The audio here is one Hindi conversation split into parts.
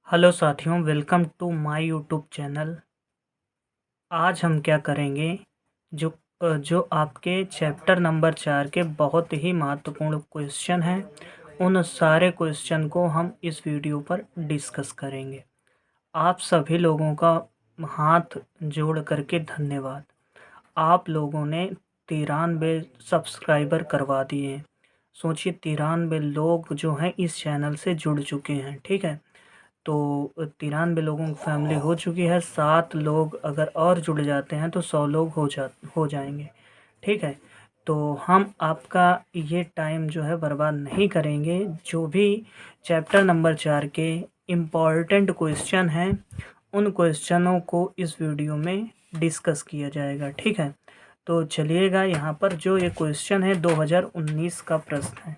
हेलो साथियों, welcome to my YouTube channel. आज हम क्या करेंगे, जो आपके चैप्टर नंबर 4 के बहुत ही महत्वपूर्ण क्वेश्चन हैं, उन सारे क्वेश्चन को हम इस वीडियो पर डिस्कस करेंगे। आप सभी लोगों का हाथ जोड़ करके धन्यवाद। आप लोगों ने 93 सब्सक्राइबर करवा दिए हैं। सोचिए, 93 लोग जो हैं इस चैनल से जुड़ चुके हैं। ठीक है, तो 93 लोगों की फैमिली हो चुकी है। 7 लोग अगर और जुड़ जाते हैं तो 100 लोग हो जाएंगे। ठीक है, तो हम आपका ये टाइम जो है बर्बाद नहीं करेंगे। जो भी चैप्टर नंबर 4 के इम्पॉर्टेंट क्वेश्चन हैं, उन क्वेश्चनों को इस वीडियो में डिस्कस किया जाएगा। ठीक है, तो चलिएगा, यहाँ पर जो ये क्वेश्चन है 2019 का प्रश्न है।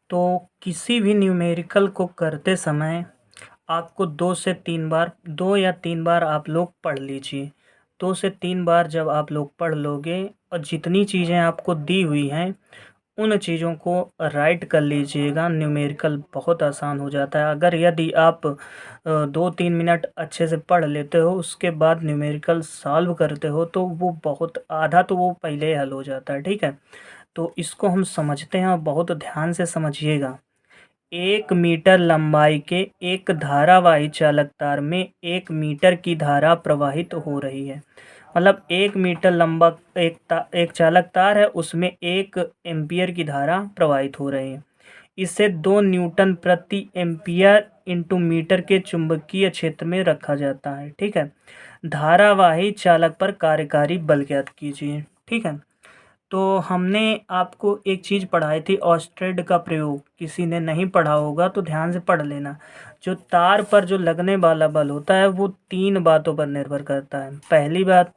तो किसी भी न्यूमेरिकल को करते समय आपको 2 या 3 बार आप लोग पढ़ लीजिए। 2 से 3 बार जब आप लोग पढ़ लोगे और जितनी चीज़ें आपको दी हुई हैं उन चीज़ों को राइट कर लीजिएगा, न्यूमेरिकल बहुत आसान हो जाता है। अगर यदि आप 2-3 मिनट अच्छे से पढ़ लेते हो, उसके बाद न्यूमेरिकल सॉल्व करते हो, तो वो बहुत आधा तो वो पहले ही हल हो जाता है। ठीक है, तो इसको हम समझते हैं और बहुत ध्यान से समझिएगा। 1 मीटर लंबाई के एक धारावाही चालक तार में 1 मीटर की धारा प्रवाहित हो रही है। मतलब 1 मीटर लंबा एक चालक तार है, उसमें 1 एम्पियर की धारा प्रवाहित हो रही है। इसे 2 न्यूटन प्रति एम्पियर इंटू मीटर के चुंबकीय क्षेत्र में रखा जाता है। ठीक है, धारावाही चालक पर कार्यकारी बल ज्ञात कीजिए। ठीक है, तो हमने आपको एक चीज़ पढ़ाई थी, ऑस्टेड का प्रयोग। किसी ने नहीं पढ़ा होगा तो ध्यान से पढ़ लेना। जो तार पर जो लगने वाला बल होता है वो 3 बातों पर निर्भर करता है। पहली बात,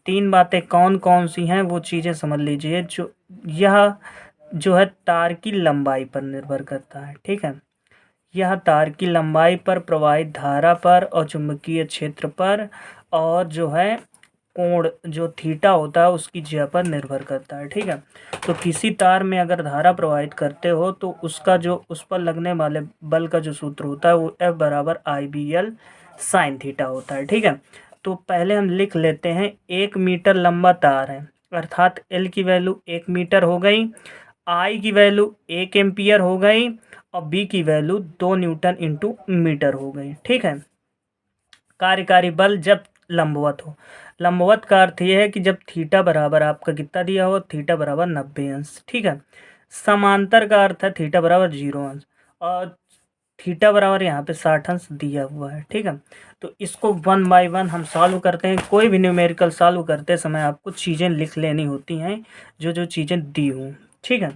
3 बातें कौन कौन सी हैं वो चीज़ें समझ लीजिए। यह जो है तार की लंबाई पर निर्भर करता है। ठीक है, यह तार की लंबाई पर, प्रवाहित धारा पर और चुंबकीय क्षेत्र पर, और जो है कोण जो थीटा होता है उसकी ज्या पर निर्भर करता है। ठीक है, तो किसी तार में अगर धारा प्रवाहित करते हो तो उसका जो उस पर लगने वाले बल का जो सूत्र होता है वो F बराबर IBL साइन थीटा होता है। ठीक है, तो पहले हम लिख लेते हैं। 1 मीटर लंबा तार है, अर्थात L की वैल्यू 1 मीटर हो गई, I की वैल्यू 1 एम्पियर हो गई और B की वैल्यू 2 न्यूटन इंटू मीटर हो गई। ठीक है, कार्यकारी बल जब लंबवत हो। लंबवत का अर्थ यह है कि जब थीटा बराबर आपका कितना दिया हो, थीटा बराबर 90 अंश। ठीक है, समांतर का अर्थ है थीटा बराबर 0 अंश, और थीटा बराबर यहाँ पे 60 अंश दिया हुआ है। ठीक है, तो इसको 1 बाय 1 हम सॉल्व करते हैं। कोई भी न्यूमेरिकल सॉल्व करते समय आपको चीज़ें लिख लेनी होती हैं, जो जो चीज़ें दी हों। ठीक है,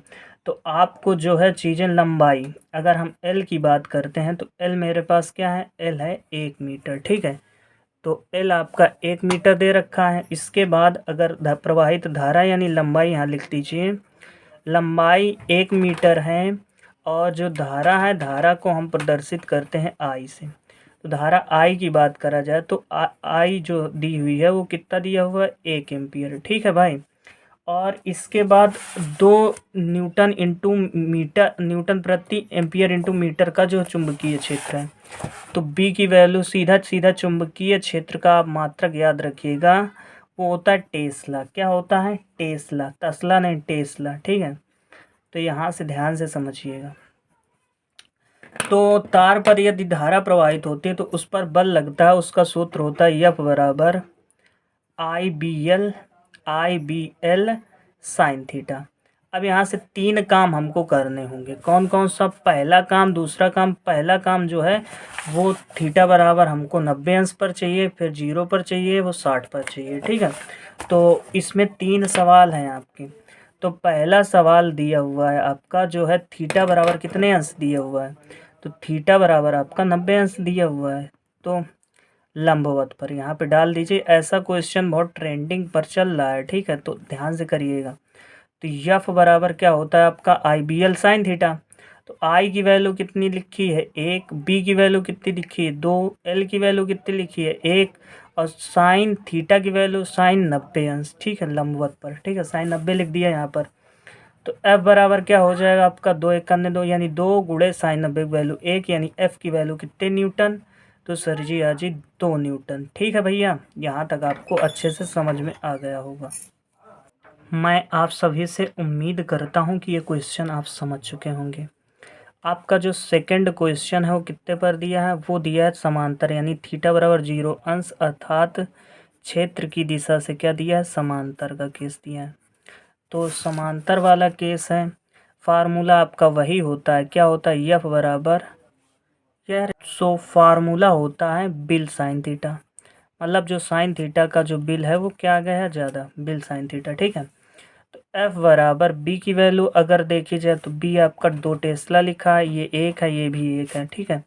तो आपको जो है चीज़ें लंबाई, अगर हम एल की बात करते हैं तो एल मेरे पास क्या है, एल है 1 मीटर। ठीक है, तो एल आपका 1 मीटर दे रखा है। इसके बाद अगर प्रवाहित धारा यानी लंबाई यहाँ लिख दीजिए। लंबाई 1 मीटर है और जो धारा है, धारा को हम प्रदर्शित करते हैं आई से। तो धारा आई की बात करा जाए तो आई जो दी हुई है वो कितना दिया हुआ है, 1 एम्पियर। ठीक है भाई, और इसके बाद 2 न्यूटन प्रति एम्पियर इंटू मीटर का जो चुंबकीय क्षेत्र है, तो बी की वैल्यू सीधा सीधा चुंबकीय क्षेत्र का आप मात्रक याद रखिएगा, वो होता है टेस्ला। क्या होता है, टेस्ला, तस्ला नहीं, टेस्ला। ठीक है, तो यहाँ से ध्यान से समझिएगा। तो तार पर यदि धारा प्रवाहित होती है तो उस पर बल लगता है, उसका सूत्र होता है F बराबर आई बी एल साइन थीटा। अब यहाँ से 3 काम हमको करने होंगे। कौन कौन सा, पहला काम, दूसरा काम। पहला काम जो है वो थीटा बराबर हमको 90 अंश पर चाहिए, फिर 0 पर चाहिए, वो 60 पर चाहिए। ठीक है, तो इसमें 3 सवाल हैं आपके। तो पहला सवाल दिया हुआ है आपका जो है थीटा बराबर कितने अंश दिया हुआ है, तो थीटा बराबर आपका 90 अंश दिया हुआ है। तो लंबवत पर यहाँ पे डाल दीजिए। ऐसा क्वेश्चन बहुत ट्रेंडिंग पर चल रहा है। ठीक है, तो ध्यान से करिएगा। तो यफ बराबर क्या होता है आपका IBL साइन थीटा। तो आई की वैल्यू कितनी लिखी है, 1, बी की वैल्यू कितनी लिखी है, 2, एल की वैल्यू कितनी लिखी है, 1, और साइन थीटा की वैल्यू साइन 90 अंश। ठीक है, लंबवत पर। ठीक है, साइन 90 लिख दिया यहाँ पर। तो एफ बराबर क्या हो जाएगा आपका, 2 × 2 यानी 2 गुणे साइन 90 की वैल्यू 1, यानी एफ की वैल्यू कितने न्यूटन, तो सर जी आ जी 2 न्यूटन। ठीक है भैया, यहाँ तक आपको अच्छे से समझ में आ गया होगा। मैं आप सभी से उम्मीद करता हूँ कि ये क्वेश्चन आप समझ चुके होंगे। आपका जो सेकंड क्वेश्चन है वो कितने पर दिया है, वो दिया है समांतर, यानी थीटा बराबर 0 अंश, अर्थात क्षेत्र की दिशा से क्या दिया है, समांतर का केस दिया है। तो समांतर वाला केस है, फार्मूला आपका वही होता है, क्या होता है, एफ बराबर, यार सो फार्मूला होता है बिल साइन थीटा, मतलब जो साइन थीटा का जो बिल है वो क्या आ गया है, ज़्यादा, बिल साइन थीटा। ठीक है, तो एफ बराबर बी की वैल्यू अगर देखी जाए तो बी आपका 2 टेस्ला लिखा है, ये 1 है, ये भी 1 है। ठीक है,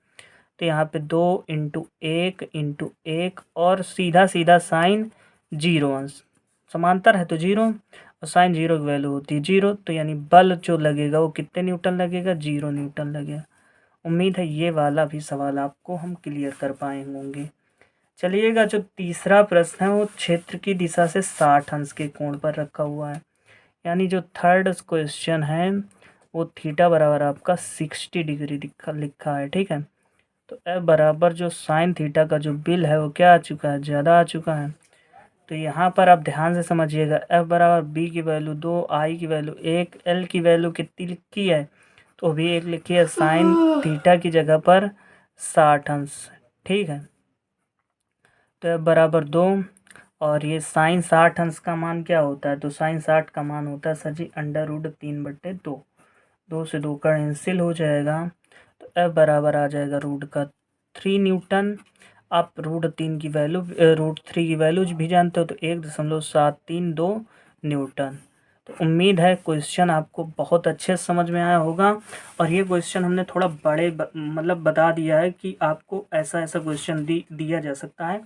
तो यहाँ पे 2 × 1 × 1 और सीधा सीधा साइन 0 अंश, समांतर है तो 0 और साइन 0 की वैल्यू होती है 0, तो यानी बल जो लगेगा वो कितने न्यूटन लगेगा, 0 न्यूटन लगेगा। उम्मीद है ये वाला भी सवाल आपको हम क्लियर कर पाए होंगे। चलिएगा, जो तीसरा प्रश्न है वो क्षेत्र की दिशा से 60 अंश के कोण पर रखा हुआ है, यानी जो थर्ड क्वेश्चन है वो थीटा बराबर आपका 60 डिग्री लिखा है। ठीक है, तो एफ बराबर जो साइन थीटा का जो बिल है वो क्या आ चुका है, ज़्यादा आ चुका है। तो यहाँ पर आप ध्यान से समझिएगा, एफ बराबर बी की वैल्यू 2, आई की वैल्यू 1, एल की वैल्यू कितनी लिखी है, तो भी 1 लिखी है, साइन थीटा की जगह पर 60 अंश। ठीक है, तो एफ बराबर 2 और ये साइन 60 अंश का मान क्या होता है, तो साइन 60 का मान होता है सर जी √3/2, 2 से 2 कैंसिल हो जाएगा, तो एफ बराबर आ जाएगा √3 न्यूटन। आप √3 की वैल्यू √3 की वैल्यू भी जानते हो, तो 1.732 न्यूटन। तो उम्मीद है क्वेश्चन आपको बहुत अच्छे से समझ में आया होगा, और ये क्वेश्चन हमने थोड़ा बड़े मतलब बता दिया है कि आपको ऐसा ऐसा क्वेश्चन दिया जा सकता है।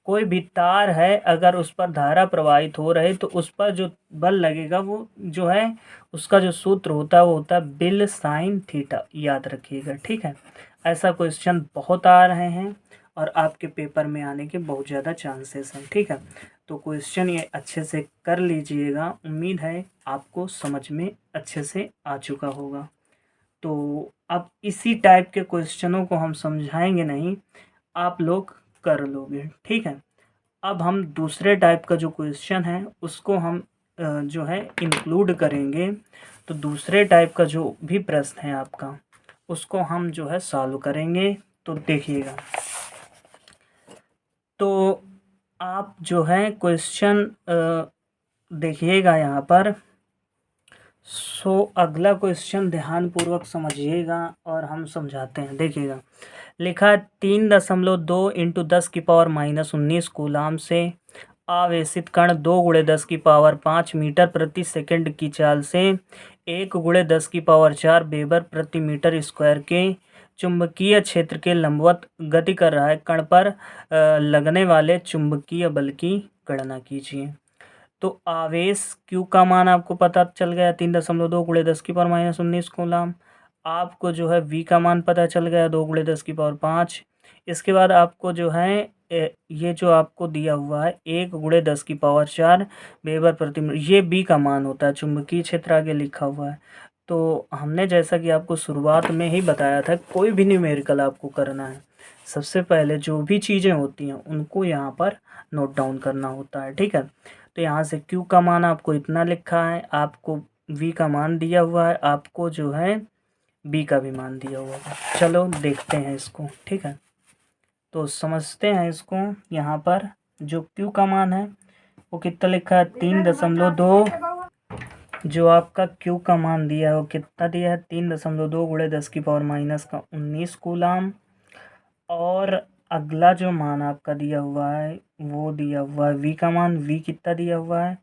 कोई भी तार है, अगर उस पर धारा प्रवाहित हो रही तो उस पर जो बल लगेगा वो जो है उसका जो सूत्र होता है वो होता है बिल साइन थीटा, याद रखिएगा। ठीक है, ऐसा क्वेश्चन बहुत आ रहे हैं और आपके पेपर में आने के बहुत ज़्यादा चांसेस हैं। ठीक है, तो क्वेश्चन ये अच्छे से कर लीजिएगा, उम्मीद है आपको समझ में अच्छे से आ चुका होगा। तो अब इसी टाइप के क्वेश्चनों को हम समझाएंगे नहीं, आप लोग कर लोगे। ठीक है, अब हम दूसरे टाइप का जो क्वेश्चन है उसको हम जो है इंक्लूड करेंगे। तो दूसरे टाइप का जो भी प्रश्न है आपका उसको हम जो है सॉल्व करेंगे। तो देखिएगा, तो आप जो है क्वेश्चन देखिएगा यहाँ पर। अगला क्वेश्चन ध्यानपूर्वक समझिएगा और हम समझाते हैं। देखिएगा, लिखा है 3.2 × 10⁻⁻19 कूलाम से आवेशित कण 2 × 10⁻5 मीटर प्रति सेकंड की चाल से 1 × 10⁻4 वेबर प्रति मीटर स्क्वायर के चुंबकीय क्षेत्र के लंबवत गति कर रहा है कण पर लगने वाले चुंबकीय बल की गणना कीजिए। तो आवेश Q का मान आपको पता चल गया 3.2 × 10⁻⁻19 कूलाम। आपको जो है V का मान पता चल गया 2 × 10⁻5। इसके बाद आपको जो है ये जो आपको दिया हुआ है 1 × 10⁻4 वेबर प्रति मीटर, ये B का मान होता है, चुंबकीय क्षेत्र आगे लिखा हुआ है। तो हमने जैसा कि आपको शुरुआत में ही बताया था, कोई भी न्यूमेरिकल आपको करना है सबसे पहले जो भी चीज़ें होती हैं उनको यहाँ पर नोट डाउन करना होता है। ठीक है, तो यहाँ से Q का मान आपको इतना लिखा है, आपको V का मान दिया हुआ है, आपको जो है B का भी मान दिया हुआ है। चलो देखते हैं इसको। ठीक है, तो समझते हैं इसको। यहाँ पर जो Q का मान है वो कितना लिखा है 3.2, जो आपका Q का मान दिया है वो कितना दिया है 3.2 × 10⁻⁻19 कूलाम। और अगला जो मान आपका दिया हुआ है वो दिया हुआ है V का मान, V कितना दिया हुआ है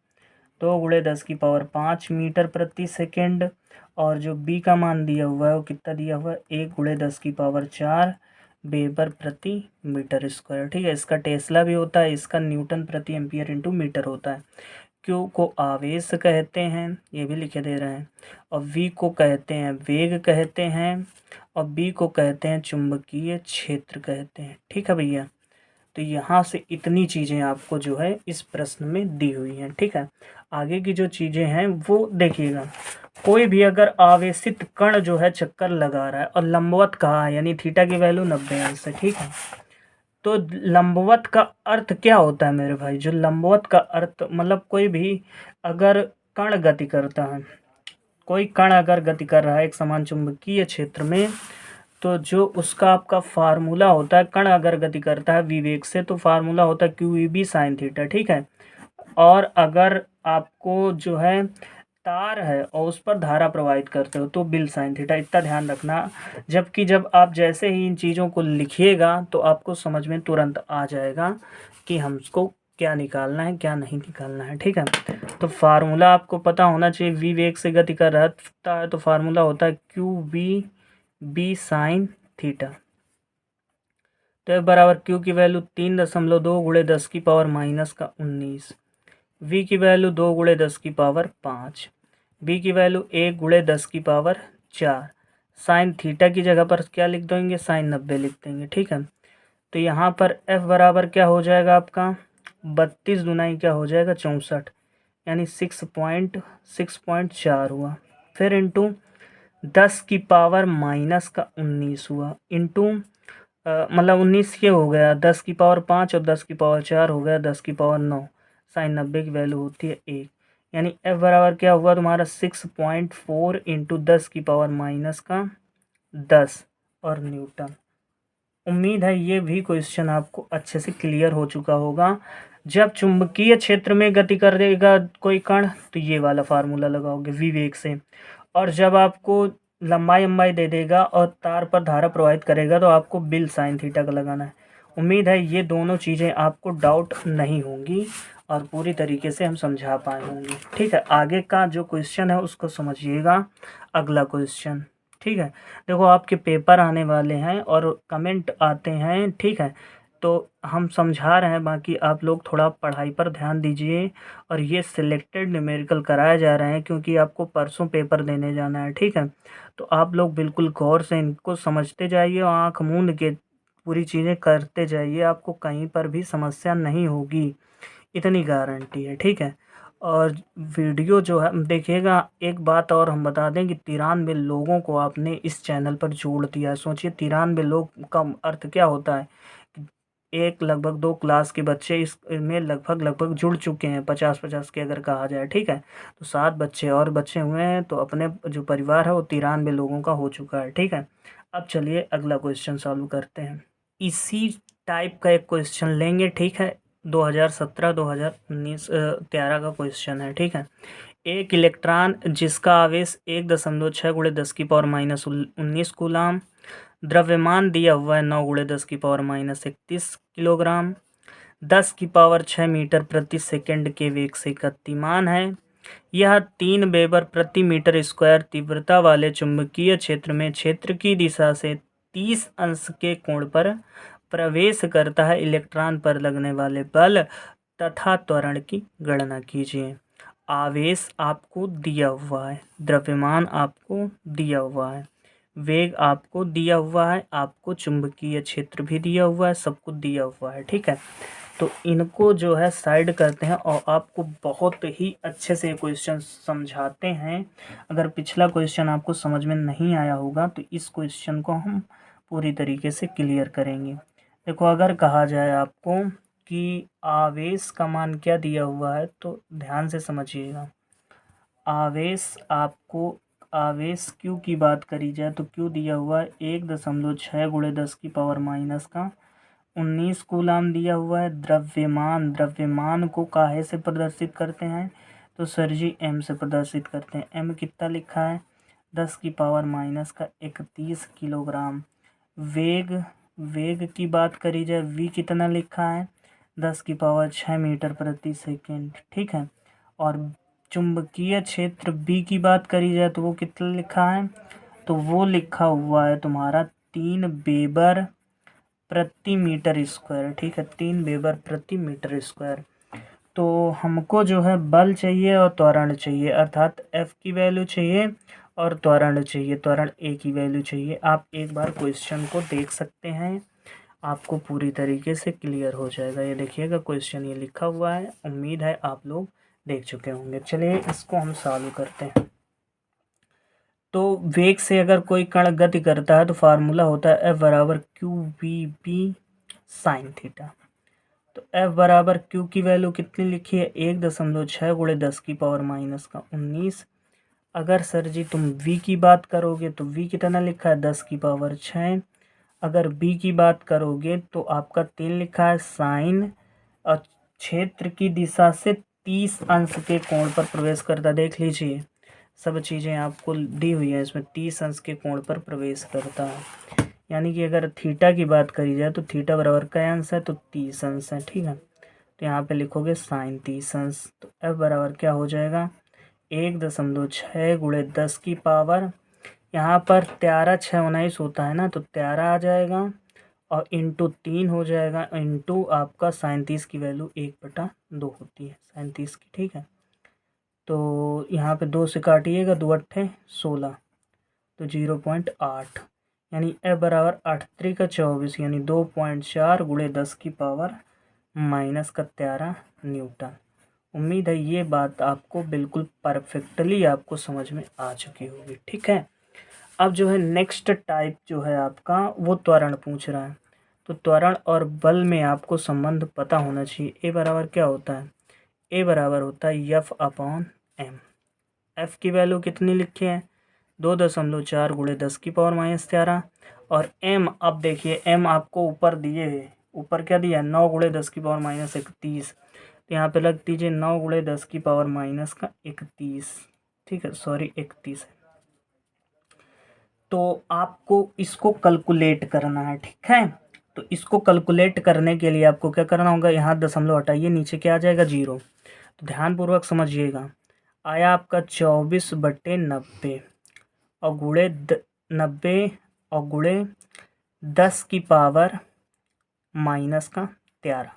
2 × 10⁻5 मीटर प्रति सेकंड। और जो B का मान दिया हुआ है वो कितना दिया हुआ है 1 × 10⁻4 वेबर प्रति मीटर स्क्वायर। ठीक है, इसका टेस्ला भी होता है, इसका न्यूटन प्रति एम्पियर इंटू मीटर होता है। Q को आवेश कहते हैं, ये भी लिखे दे रहे हैं, और V को कहते हैं वेग कहते हैं, और B को कहते हैं चुंबकीय क्षेत्र कहते हैं। ठीक है भैया, तो यहाँ से इतनी चीज़ें आपको जो है इस प्रश्न में दी हुई हैं। ठीक है, आगे की जो चीज़ें हैं वो देखिएगा। कोई भी अगर आवेशित कण जो है चक्कर लगा रहा है और लंबवत कहा है, यानी थीटा की वैल्यू 90 अंश है। ठीक है, तो लंबवत का अर्थ क्या होता है मेरे भाई? जो लंबवत का अर्थ मतलब कोई भी अगर कण गति करता है, कोई कण अगर गति कर रहा है एक समान चुंबकीय क्षेत्र में, तो जो उसका आपका फार्मूला होता है, कण अगर गति करता है विवेक से, तो फार्मूला होता है Q E B sine theta, ठीक है। और अगर आपको जो है तार है और उस पर धारा प्रवाहित करते हो तो बिल साइन थीटा, इतना ध्यान रखना। जबकि जब आप जैसे ही इन चीज़ों को लिखिएगा तो आपको समझ में तुरंत आ जाएगा कि हमको क्या निकालना है क्या नहीं निकालना है, ठीक है। तो फार्मूला आपको पता होना चाहिए, वी वेग से गति कर रहा है तो फार्मूला होता है Q V B sine theta. तो F बराबर क्यू की वैल्यू 3.2 गुणे 10 की पावर माइनस का 19, वी की वैल्यू 2 गुणे 10 की पावर 5, बी की वैल्यू 1 गुणे 10 की पावर 4। साइन थीटा की जगह पर क्या लिख देंगे? साइन 90 लिख देंगे, ठीक है। तो यहाँ पर F बराबर क्या हो जाएगा आपका? 32 दुनाई क्या हो जाएगा? 64, यानी 6.4 हुआ। फिर इंटू 10 की पावर माइनस का 19 हुआ, इंटू मतलब 19 ये हो गया 10 की पावर 5 और 10 की पावर 4 हो गया 10 की पावर 9। साइन 90 की वैल्यू होती है 1, यानी F बराबर क्या हुआ तुम्हारा? 6.4 इंटू 10 की पावर माइनस का 10 और न्यूटन। उम्मीद है ये भी क्वेश्चन आपको अच्छे से क्लियर हो चुका होगा। जब चुंबकीय क्षेत्र में गति करेगा कोई कण तो ये वाला फार्मूला लगाओगे विवेक से, और जब आपको लंबाई दे देगा और तार पर धारा प्रवाहित करेगा तो आपको बिल साइन थीटा का लगाना है। उम्मीद है ये दोनों चीज़ें आपको डाउट नहीं होंगी और पूरी तरीके से हम समझा पाए होंगे, ठीक है। आगे का जो क्वेश्चन है उसको समझिएगा, अगला क्वेश्चन, ठीक है। देखो आपके पेपर आने वाले हैं और कमेंट आते हैं, ठीक है। तो हम समझा रहे हैं, बाकी आप लोग थोड़ा पढ़ाई पर ध्यान दीजिए। और ये सिलेक्टेड न्यूमेरिकल कराए जा रहे हैं क्योंकि आपको परसों पेपर देने जाना है, ठीक है। तो आप लोग बिल्कुल गौर से इनको समझते जाइए और आँख मूंद के पूरी चीज़ें करते जाइए, आपको कहीं पर भी समस्या नहीं होगी, इतनी गारंटी है, ठीक है। और वीडियो जो है देखिएगा, एक बात और हम बता दें कि 93 लोगों को आपने इस चैनल पर जोड़ दिया है। सोचिए 93 लोग का अर्थ क्या होता है कि एक लगभग 2 क्लास के बच्चे इसमें लगभग जुड़ चुके हैं, 50-50 के अगर कहा जाए, ठीक है। तो 7 बच्चे और बच्चे हुए हैं, तो अपने जो परिवार है वो 93 लोगों का हो चुका है, ठीक है। अब चलिए अगला क्वेश्चन सॉल्व करते हैं। इसी टाइप का एक क्वेश्चन लेंगे, ठीक है। 2017-2019 13 का क्वेश्चन है, ठीक है। एक इलेक्ट्रॉन जिसका आवेश 1.6 गुणे 10 की पावर माइनस 19 कूलाम, द्रव्यमान दिया हुआ है 9 गुणे 10 की पावर माइनस 31 किलोग्राम, 10 की पावर 6 मीटर प्रति सेकंड के वेग से गतिमान है। यह 3 वेबर प्रति मीटर स्क्वायर तीव्रता वाले चुंबकीय क्षेत्र में क्षेत्र की दिशा से 30 अंश के कोण पर प्रवेश करता है। इलेक्ट्रॉन पर लगने वाले बल तथा त्वरण की गणना कीजिए। आवेश आपको दिया हुआ है, द्रव्यमान आपको दिया हुआ है, वेग आपको दिया हुआ है, आपको चुंबकीय क्षेत्र भी दिया हुआ है, सब कुछ दिया हुआ है, ठीक है। तो इनको जो है साइड करते हैं और आपको बहुत ही अच्छे से क्वेश्चन समझाते हैं। अगर पिछला क्वेश्चन आपको समझ में नहीं आया होगा तो इस क्वेश्चन को हम पूरी तरीके से क्लियर करेंगे। देखो अगर कहा जाए आपको कि आवेश का मान क्या दिया हुआ है तो ध्यान से समझिएगा। आवेश क्यू की बात करी जाए तो क्यू दिया हुआ है 1.6 गुणे 10 की पावर माइनस का 19 कूलाम दिया हुआ है। द्रव्यमान को काहे से प्रदर्शित करते हैं? तो सर जी एम से प्रदर्शित करते हैं। एम कितना लिखा है? 10 की पावर माइनस का 31 किलोग्राम। वेग की बात करी जाए, वी कितना लिखा है? 10 की पावर 6 मीटर प्रति सेकेंड, ठीक है। और चुंबकीय क्षेत्र बी की बात करी जाए तो वो कितना लिखा है? तो वो लिखा हुआ है तुम्हारा 3 वेबर प्रति मीटर स्क्वायर, ठीक है। 3 वेबर प्रति मीटर स्क्वायर। तो हमको जो है बल चाहिए और त्वरण चाहिए, अर्थात F की वैल्यू चाहिए और त्वरण चाहिए, त्वरण A की वैल्यू चाहिए। आप एक बार क्वेश्चन को देख सकते हैं, आपको पूरी तरीके से क्लियर हो जाएगा। ये देखिएगा क्वेश्चन ये लिखा हुआ है, उम्मीद है आप लोग देख चुके होंगे। चलिए इसको हम सॉल्व करते हैं। तो वेग से अगर कोई कण गति करता है तो फार्मूला होता है F बराबर Q V B sine theta. तो F बराबर Q की वैल्यू कितनी लिखी है 1.6 गुणे 10 की पावर माइनस का 19। अगर सर जी तुम V की बात करोगे तो V कितना लिखा है 10 की पावर 6। अगर B की बात करोगे तो आपका 3 लिखा है साइन और क्षेत्र की दिशा से 30 अंश के कोण पर प्रवेश करता। देख लीजिए सब चीज़ें आपको दी हुई है, इसमें 30 अंश के कोण पर प्रवेश करता है। यानी कि अगर थीटा की बात करी जाए तो थीटा बराबर क्या अंश है, तो 30 अंश है। ठीक है, तो यहाँ पे लिखोगे साइन 30 अंश। तो F बराबर क्या हो जाएगा 1.6 गुणे 10 की पावर, यहाँ पर 13×6=19 होता है ना, तो 13 आ जाएगा और इंटू 3 हो जाएगा, इंटू आपका साइन 30 की वैल्यू 1/2 होती है साइन 30 की। ठीक है, तो यहाँ पे 2 से काटिएगा, 2 अट्ठे 16, तो 0.8 यानी F बराबर 8 3 का 24 यानी 2.4 गुणे 10 की पावर माइनस का 13 न्यूटन। उम्मीद है ये बात आपको बिल्कुल परफेक्टली आपको समझ में आ चुकी होगी। ठीक है, अब जो है नेक्स्ट टाइप जो है आपका वो त्वरण पूछ रहा है। तो त्वरण और बल में आपको संबंध पता होना चाहिए। ए बराबर क्या होता है, ए बराबर होता है F/m। एफ की वैल्यू कितनी लिखी है 2.4 गुणे 10 की पावर माइनस 13। और एम, अब देखिए एम आपको ऊपर दिए है, ऊपर क्या दिया 9 गुणे 10 की पावर माइनस 31। तो यहाँ पे लग दीजिए 9 गुणे 10 की पावर माइनस का 31। ठीक है, सॉरी 31 है। तो आपको इसको कैलकुलेट करना है। ठीक है, तो इसको कैलकुलेट करने के लिए आपको क्या करना होगा, यहाँ दशमलव हटाइए, नीचे क्या आ जाएगा 0। तो ध्यानपूर्वक समझिएगा, आया आपका 24/90 और गुणे 90 और गुणे 10 की पावर माइनस का 13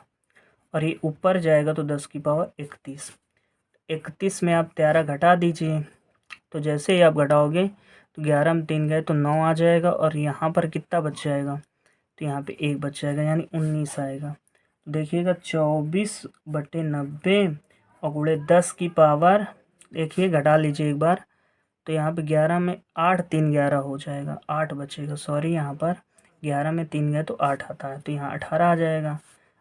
और ये ऊपर जाएगा तो 10 की पावर 31। 31 में आप 13 घटा दीजिए, तो जैसे ही आप घटाओगे तो 11 में 3 गए तो 9 आ जाएगा और यहाँ पर कितना बच जाएगा, तो यहाँ पे 1 बच जाएगा यानी 19 आएगा। तो देखिएगा 24/90 और गुणे 10 की पावर, देखिए घटा लीजिए एक बार, तो यहाँ पे 11 में 8 3 11 हो जाएगा, 8 बचेगा, सॉरी यहाँ पर 11 में 3 गए तो 8 आता है, तो यहाँ 18 आ जाएगा।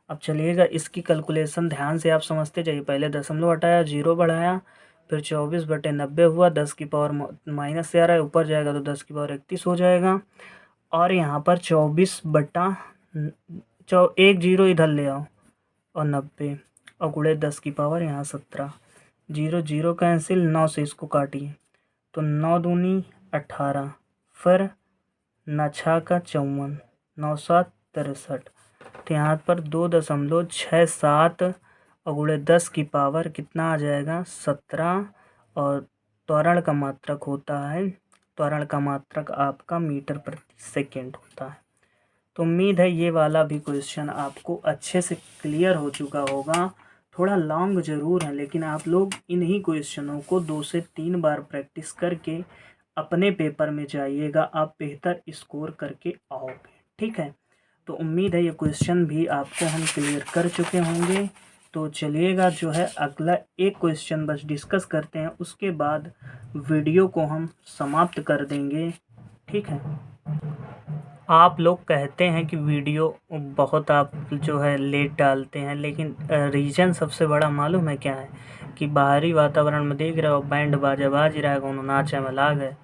अब चलिएगा इसकी कैलकुलेशन ध्यान से आप समझते जाइए। पहले दशमलव हटाया, 0 बढ़ाया, फिर 24/90 हुआ, 10 की पावर माइनस 13 है, ऊपर जाएगा तो 10 की पावर 31 हो जाएगा। और यहाँ पर 1 0 इधर ले आओ और 90 और गुणे 10 की पावर यहाँ 17, 0 0 कैंसिल, 9 से इसको काटिए तो 9 दूनी 18, फिर 9 6 का 54, 9 7 63। तो यहाँ पर 2.67 और गुणे 10 की पावर कितना आ जाएगा 17। और त्वरण का मात्रक होता है, त्वरण का मात्रक आपका मीटर प्रति सेकेंड होता है। तो उम्मीद है ये वाला भी क्वेश्चन आपको अच्छे से क्लियर हो चुका होगा। थोड़ा लॉन्ग ज़रूर है, लेकिन आप लोग इन्हीं क्वेश्चनों को 2 से 3 बार प्रैक्टिस करके अपने पेपर में जाइएगा, आप बेहतर स्कोर करके आओगे। ठीक है, तो उम्मीद है ये क्वेश्चन भी आपको हम क्लियर कर चुके होंगे। तो चलिएगा जो है अगला एक क्वेश्चन बस डिस्कस करते हैं, उसके बाद वीडियो को हम समाप्त कर देंगे। ठीक है, आप लोग कहते हैं कि वीडियो बहुत आप जो है लेट डालते हैं, लेकिन रीज़न सबसे बड़ा मालूम है क्या है कि बाहरी वातावरण में देख रहे हो बैंड बाजा बाज रहा है, कोनो नाचे में लाग है।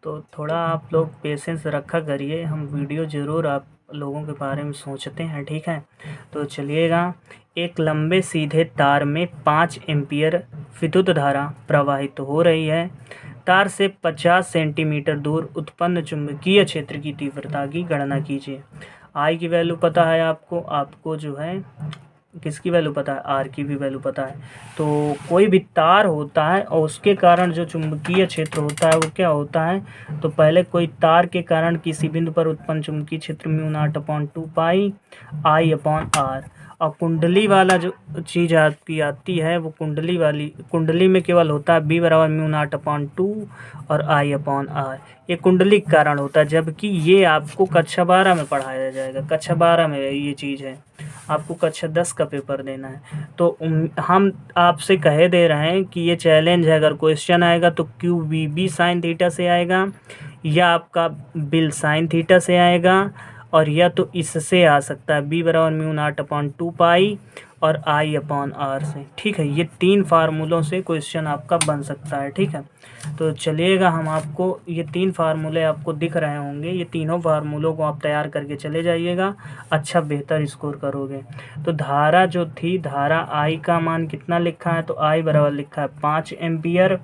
तो थोड़ा आप लोग पेशेंस रखा करिए, हम वीडियो ज़रूर आप लोगों के बारे में सोचते हैं। ठीक है, तो चलिएगा, एक लंबे सीधे तार में 5 एम्पियर विद्युत धारा प्रवाहित हो रही है। तार से 50 सेंटीमीटर दूर उत्पन्न चुंबकीय क्षेत्र की तीव्रता की गणना कीजिए। आई की वैल्यू पता है आपको जो है किसकी वैल्यू पता है, आर की भी वैल्यू पता है। तो कोई भी तार होता है और उसके कारण जो चुंबकीय क्षेत्र होता है वो क्या होता है, तो पहले कोई तार के कारण किसी बिंदु पर उत्पन्न चुंबकीय क्षेत्र μ0/2 पाई I/r। और कुंडली वाला जो चीज़ आपकी आती है वो कुंडली में केवल होता है B बराबर μ0/2 और I/r। ये कुंडली के कारण होता है, जबकि ये आपको कक्षा 12 में पढ़ाया जाएगा। कक्षा 12 में ये चीज़ है, आपको कक्षा 10 का पेपर देना है। तो हम आपसे कहे दे रहे हैं कि ये चैलेंज है, अगर क्वेश्चन आएगा तो QVB साइन थीटा से आएगा या आपका बिल साइन थीटा से आएगा। और या तो इससे आ सकता है b बराबर म्यू नॉट अपॉन 2 पाई और I अपॉन r से। ठीक है, ये 3 फार्मूलों से क्वेश्चन आपका बन सकता है। ठीक है, तो चलिएगा हम आपको ये 3 फार्मूले आपको दिख रहे होंगे, ये तीनों फार्मूलों को आप तैयार करके चले जाइएगा, अच्छा बेहतर स्कोर करोगे। तो धारा जो थी, धारा I का मान कितना लिखा है, तो I बराबर लिखा है 5 एम्पियर।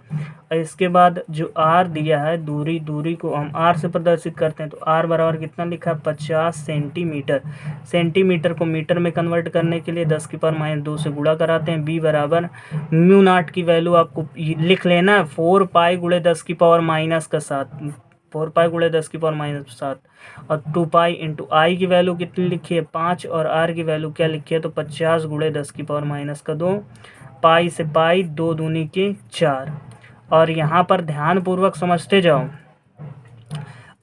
और इसके बाद जो R दिया है, दूरी को हम R से प्रदर्शित करते हैं, तो R बराबर कितना लिखा है 50 सेंटीमीटर। सेंटीमीटर को मीटर में कन्वर्ट करने के लिए 10⁻² से गुणा कराते हैं। B बराबर म्यू नॉट की वैल्यू आपको लिख लेना है 4 पाई गुणे 10⁻⁷, 4 पाई गुणे 10⁻⁷, और 2 पाई इंटू आई की वैल्यू कितनी लिखी है 5, और आर की वैल्यू क्या लिखी है, तो 50 गुणे 10⁻², पाई से पाई 2 दूनी के 4। और यहाँ पर ध्यानपूर्वक समझते जाओ,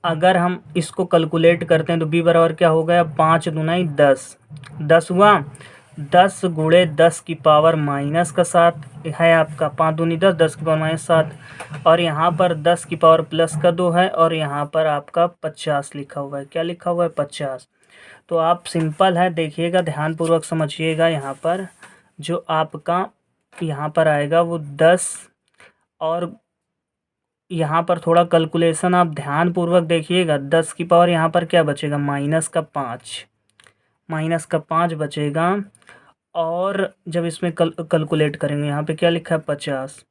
अगर हम इसको कैलकुलेट करते हैं तो b बराबर क्या हो गया, 5 दूनाई 10, 10 हुआ, 10 गुणे 10⁻⁻7 है आपका, 5 दूनी 10, 10⁻⁻7, और यहाँ पर 10⁻+2 है, और यहाँ पर आपका 50 लिखा हुआ है। क्या लिखा हुआ है, 50। तो आप सिंपल है, देखिएगा ध्यानपूर्वक समझिएगा, यहाँ पर जो आपका यहाँ पर आएगा वो 10, और यहाँ पर थोड़ा कैलकुलेशन आप ध्यानपूर्वक देखिएगा, 10 की पावर यहाँ पर क्या बचेगा, -5 बचेगा। और जब इसमें कैलकुलेट करेंगे, यहाँ पे क्या लिखा है 50,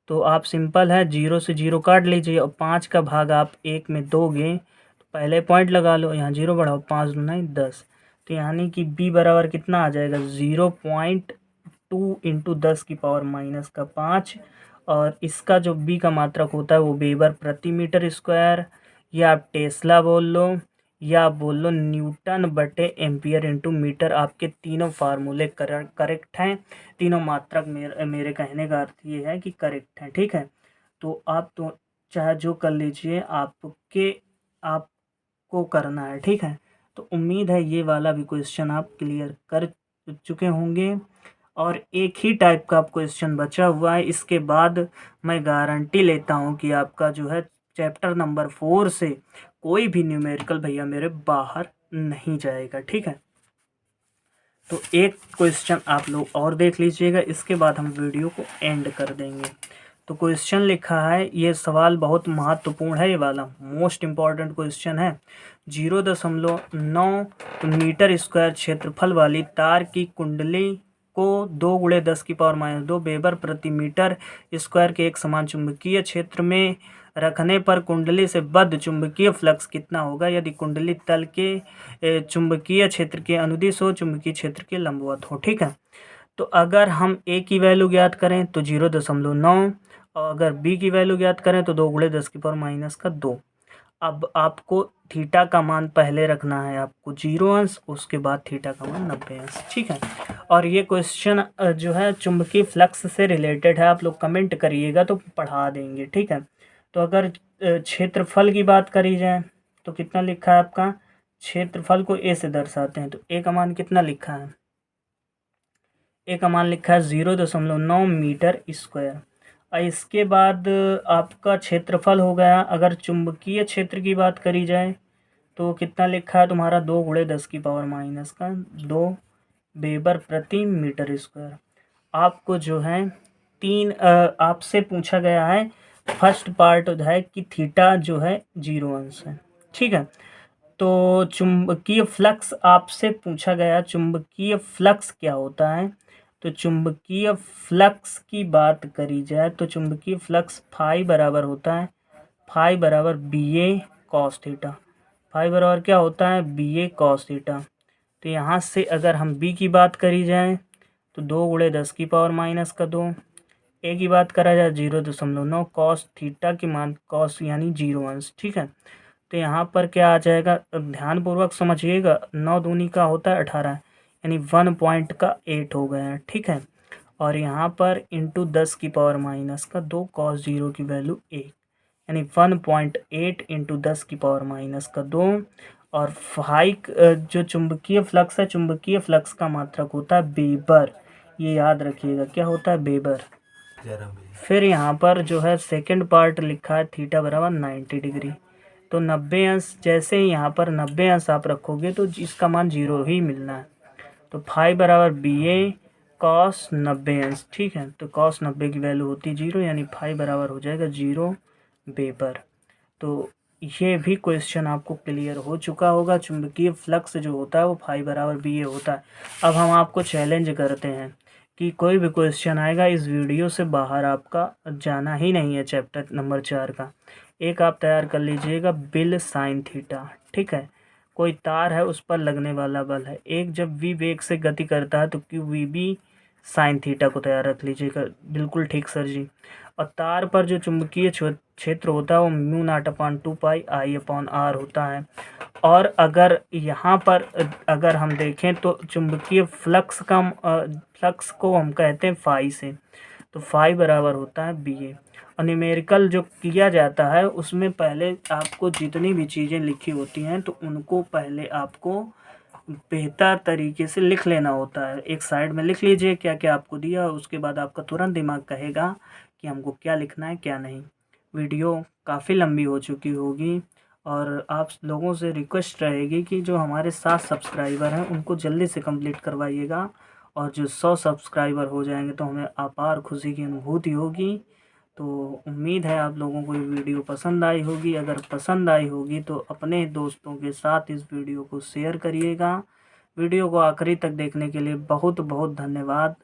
तो आप सिंपल है 0 से 0 काट लीजिए, और 5 का भाग आप 1 में दोगे तो पहले पॉइंट लगा लो, यहाँ 0 बढ़ाओ, 5 दूना 10, तो यानी कि b बराबर कितना आ जाएगा 0.2 इंटू 10⁻⁻5, और इसका जो b का मात्रक होता है वो वेबर प्रति मीटर स्क्वायर, या आप टेस्ला बोल लो, या आप बोल लो न्यूटन बटे एम्पियर इंटू मीटर। आपके तीनों फार्मूले करेक्ट हैं, तीनों मात्रक मेरे कहने का अर्थ ये है कि करेक्ट हैं। ठीक है, तो आप तो चाहे जो कर लीजिए, आपको करना है। ठीक है, तो उम्मीद है ये वाला भी क्वेश्चन आप क्लियर कर चुके होंगे, और एक ही टाइप का क्वेश्चन बचा हुआ है। इसके बाद मैं गारंटी लेता हूँ कि आपका जो है चैप्टर नंबर 4 से कोई भी न्यूमेरिकल भैया मेरे बाहर नहीं जाएगा। ठीक है, तो एक क्वेश्चन आप लोग और देख लीजिएगा, इसके बाद हम वीडियो को एंड कर देंगे। तो क्वेश्चन लिखा है, ये सवाल बहुत महत्वपूर्ण है, ये वाला मोस्ट इम्पॉर्टेंट क्वेश्चन है। 0.9 मीटर स्क्वायर क्षेत्रफल वाली तार की कुंडली को 2 गुणे 10⁻², वेबर प्रति मीटर स्क्वायर के एक समान चुंबकीय क्षेत्र में रखने पर कुंडली से बद्ध चुंबकीय फ्लक्स कितना होगा, यदि कुंडली तल के चुंबकीय क्षेत्र के अनुदिश हो, चुंबकीय क्षेत्र के लंबवत हो। ठीक है, तो अगर हम a की वैल्यू ज्ञात करें तो 0.9, और अगर b की वैल्यू ज्ञात करें तो 2 गुणे 10⁻²। अब आपको थीटा का मान पहले रखना है, आपको 0 अंश, उसके बाद थीटा का मान 90 अंश। ठीक है, और ये क्वेश्चन जो है चुंबकीय फ्लक्स से रिलेटेड है, आप लोग कमेंट करिएगा तो पढ़ा देंगे। ठीक है, तो अगर क्षेत्रफल की बात करी जाए तो कितना लिखा है आपका, क्षेत्रफल को a से दर्शाते हैं, तो a का मान कितना लिखा है, a का मान लिखा है 0.9 मीटर स्क्वायर। और इसके बाद आपका क्षेत्रफल हो गया, अगर चुंबकीय क्षेत्र की बात करी जाए तो कितना लिखा है तुम्हारा 2 गुणे 10⁻², वेबर प्रति मीटर स्क्वायर। आपको जो है आपसे पूछा गया है, फर्स्ट पार्ट है कि थीटा जो है 0 अंश है। ठीक है, तो चुंबकीय फ्लक्स आपसे पूछा गया, चुंबकीय फ्लक्स क्या होता है, तो चुंबकीय फ्लक्स की बात करी जाए तो चुंबकीय फ्लक्स फाई बराबर होता है, फाई बराबर BA cos थीटा, फाई बराबर क्या होता है, BA cos थीटा। तो यहाँ से अगर हम b की बात करी जाए तो 2 गुणे 10⁻², a की बात करा जाए 0.9 cos थीटा की मान, cos यानी 0 अंश। ठीक है, तो यहाँ पर क्या आ जाएगा, ध्यानपूर्वक समझिएगा, 9 दूनी का होता है 18, यानी 1.8 हो गया है। ठीक है, और यहाँ पर इंटू 10⁻² cos 0 की वैल्यू 1, यानी 1.8 इंटू 10⁻², और फाइक जो चुंबकीय फ्लक्स है, चुंबकीय फ्लक्स का मात्रक होता है वेबर, ये याद रखिएगा, क्या होता है, वेबर। फिर यहाँ पर जो है सेकंड पार्ट लिखा है थीटा बराबर 90 डिग्री। तो 90 अंश, जैसे ही यहाँ पर 90 अंश आप रखोगे तो इसका मान 0 ही मिलना है। तो फाई बराबर बी ए कॉस 90 अंश, ठीक है। तो कॉस 90 की वैल्यू होती है 0, यानी फाई बराबर हो जाएगा 0 बे पर। तो ये भी क्वेश्चन आपको क्लियर हो चुका होगा। चुंबकीय फ्लक्स जो होता है वो फाई बराबर बी ए होता है। अब हम आपको चैलेंज करते हैं कि कोई भी क्वेश्चन आएगा इस वीडियो से बाहर आपका जाना ही नहीं है। चैप्टर नंबर 4 का एक आप तैयार कर लीजिएगा, बिल साइन थीटा, ठीक है। कोई तार है, उस पर लगने वाला बल है। एक जब v वेग से गति करता है तो Q V B sine theta को तैयार रख लीजिएगा। बिल्कुल ठीक सर जी। और तार पर जो चुंबकीय क्षेत्र होता है वो mu naught upon 2 pi I upon R होता है। और अगर यहाँ पर अगर हम देखें तो चुंबकीय फ्लक्स को हम कहते हैं फाई से, तो फाई बराबर होता है बी ए। और न्यूमेरिकल जो किया जाता है उसमें पहले आपको जितनी भी चीज़ें लिखी होती हैं तो उनको पहले आपको बेहतर तरीके से लिख लेना होता है। एक साइड में लिख लीजिए क्या क्या आपको दिया, उसके बाद आपका तुरंत दिमाग कहेगा कि हमको क्या लिखना है क्या नहीं। वीडियो काफ़ी लंबी हो चुकी होगी और आप लोगों से रिक्वेस्ट रहेगी कि जो हमारे 7 सब्सक्राइबर हैं उनको जल्दी से कंप्लीट करवाइएगा। और जो 100 सब्सक्राइबर हो जाएंगे तो हमें अपार खुशी की अनुभूति होगी। तो उम्मीद है आप लोगों को ये वीडियो पसंद आई होगी। अगर पसंद आई होगी तो अपने दोस्तों के साथ इस वीडियो को शेयर करिएगा। वीडियो को आखिरी तक देखने के लिए बहुत बहुत धन्यवाद।